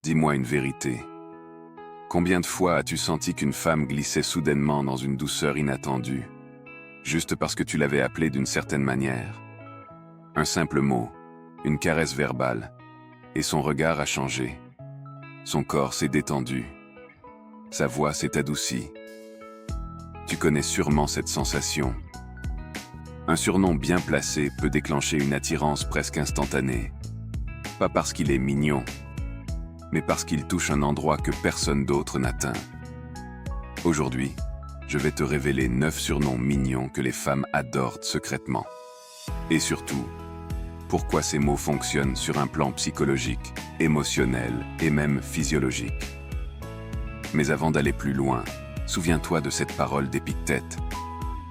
Dis-moi une vérité. Combien de fois as-tu senti qu'une femme glissait soudainement dans une douceur inattendue, juste parce que tu l'avais appelée d'une certaine manière? Un simple mot, une caresse verbale, et son regard a changé. Son corps s'est détendu. Sa voix s'est adoucie. Tu connais sûrement cette sensation. Un surnom bien placé peut déclencher une attirance presque instantanée. Pas parce qu'il est mignon, mais parce qu'il touche un endroit que personne d'autre n'atteint. Aujourd'hui, je vais te révéler 9 surnoms mignons que les femmes adorent secrètement. Et surtout, pourquoi ces mots fonctionnent sur un plan psychologique, émotionnel et même physiologique. Mais avant d'aller plus loin, souviens-toi de cette parole d'Épictète.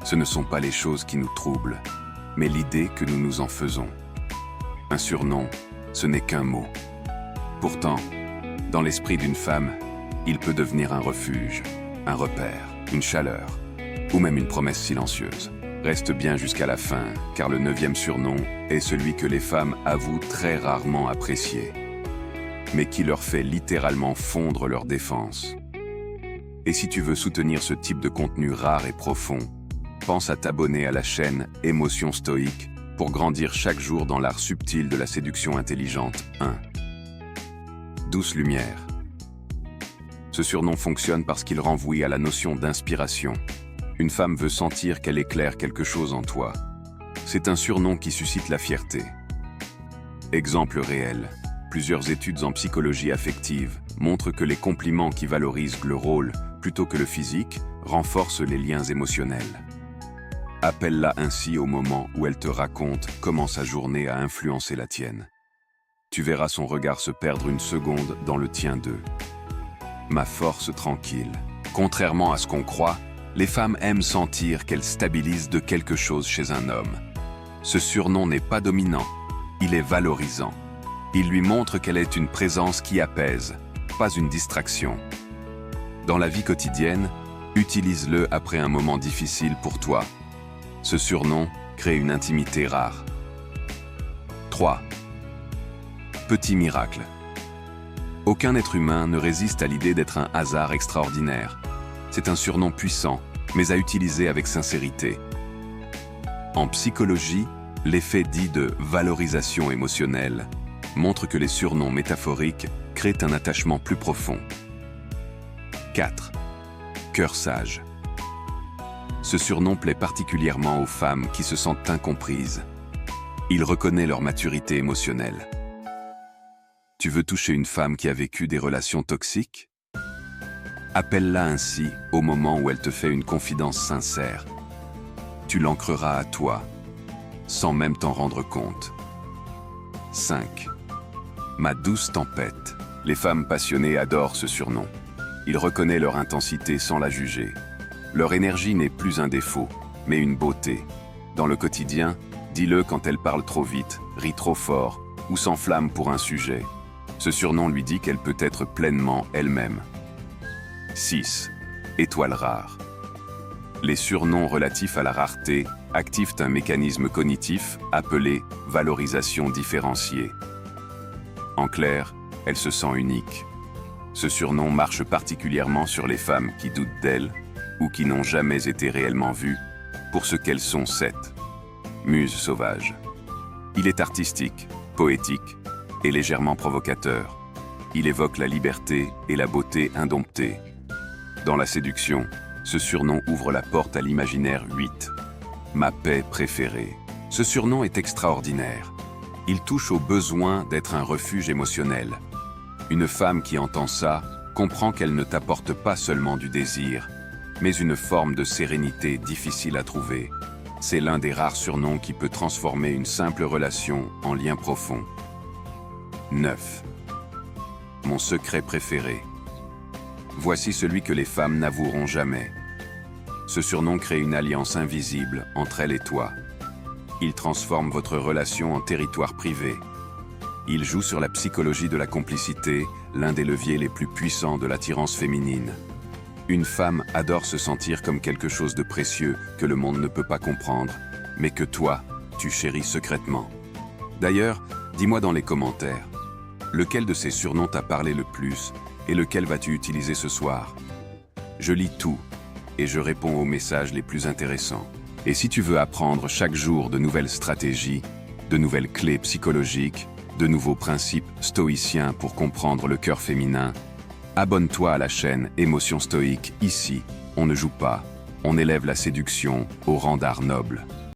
Ce ne sont pas les choses qui nous troublent, mais l'idée que nous nous en faisons. Un surnom, ce n'est qu'un mot. Pourtant, dans l'esprit d'une femme, il peut devenir un refuge, un repère, une chaleur, ou même une promesse silencieuse. Reste bien jusqu'à la fin, car le 9e surnom est celui que les femmes avouent très rarement apprécier, mais qui leur fait littéralement fondre leur défense. Et si tu veux soutenir ce type de contenu rare et profond, pense à t'abonner à la chaîne Émotions Stoïques pour grandir chaque jour dans l'art subtil de la séduction intelligente. 1. Douce lumière. Ce surnom fonctionne parce qu'il renvoie à la notion d'inspiration. Une femme veut sentir qu'elle éclaire quelque chose en toi. C'est un surnom qui suscite la fierté. Exemple réel. Plusieurs études en psychologie affective montrent que les compliments qui valorisent le rôle plutôt que le physique renforcent les liens émotionnels. Appelle-la ainsi au moment où elle te raconte comment sa journée a influencé la tienne. Tu verras son regard se perdre une seconde dans le tien d'eux. Ma force tranquille. Contrairement à ce qu'on croit, les femmes aiment sentir qu'elles stabilisent de quelque chose chez un homme. Ce surnom n'est pas dominant, il est valorisant. Il lui montre qu'elle est une présence qui apaise, pas une distraction. Dans la vie quotidienne, utilise-le après un moment difficile pour toi. Ce surnom crée une intimité rare. 3. Petit miracle. Aucun être humain ne résiste à l'idée d'être un hasard extraordinaire. C'est un surnom puissant, mais à utiliser avec sincérité. En psychologie, l'effet dit de valorisation émotionnelle montre que les surnoms métaphoriques créent un attachement plus profond. 4. Cœur sage. Ce surnom plaît particulièrement aux femmes qui se sentent incomprises. Il reconnaît leur maturité émotionnelle. Tu veux toucher une femme qui a vécu des relations toxiques? Appelle-la ainsi au moment où elle te fait une confidence sincère. Tu l'ancreras à toi, sans même t'en rendre compte. 5. Ma douce tempête. Les femmes passionnées adorent ce surnom. Il reconnaît leur intensité sans la juger. Leur énergie n'est plus un défaut, mais une beauté. Dans le quotidien, dis-le quand elle parle trop vite, rit trop fort ou s'enflamme pour un sujet. Ce surnom lui dit qu'elle peut être pleinement elle-même. 6. Étoile rare. Les surnoms relatifs à la rareté activent un mécanisme cognitif appelé valorisation différenciée. En clair, elle se sent unique. Ce surnom marche particulièrement sur les femmes qui doutent d'elles ou qui n'ont jamais été réellement vues pour ce qu'elles sont. 7. Muse sauvage. Il est artistique, poétique et légèrement provocateur. Il évoque la liberté et la beauté indomptée. Dans la séduction, ce surnom ouvre la porte à l'imaginaire. 8. Ma paix préférée. Ce surnom est extraordinaire. Il touche au besoin d'être un refuge émotionnel. Une femme qui entend ça comprend qu'elle ne t'apporte pas seulement du désir, mais une forme de sérénité difficile à trouver. C'est l'un des rares surnoms qui peut transformer une simple relation en lien profond. 9. Mon secret préféré. Voici celui que les femmes n'avoueront jamais. Ce surnom crée une alliance invisible entre elle et toi. Il transforme votre relation en territoire privé. Il joue sur la psychologie de la complicité, l'un des leviers les plus puissants de l'attirance féminine. Une femme adore se sentir comme quelque chose de précieux que le monde ne peut pas comprendre, mais que toi, tu chéris secrètement. D'ailleurs, dis-moi dans les commentaires, Lequel de ces surnoms t'a parlé le plus et lequel vas-tu utiliser ce soir? Je lis tout et je réponds aux messages les plus intéressants. Et si tu veux apprendre chaque jour de nouvelles stratégies, de nouvelles clés psychologiques, de nouveaux principes stoïciens pour comprendre le cœur féminin, abonne-toi à la chaîne Émotions Stoïques. Ici, on ne joue pas, on élève la séduction au rang d'art noble.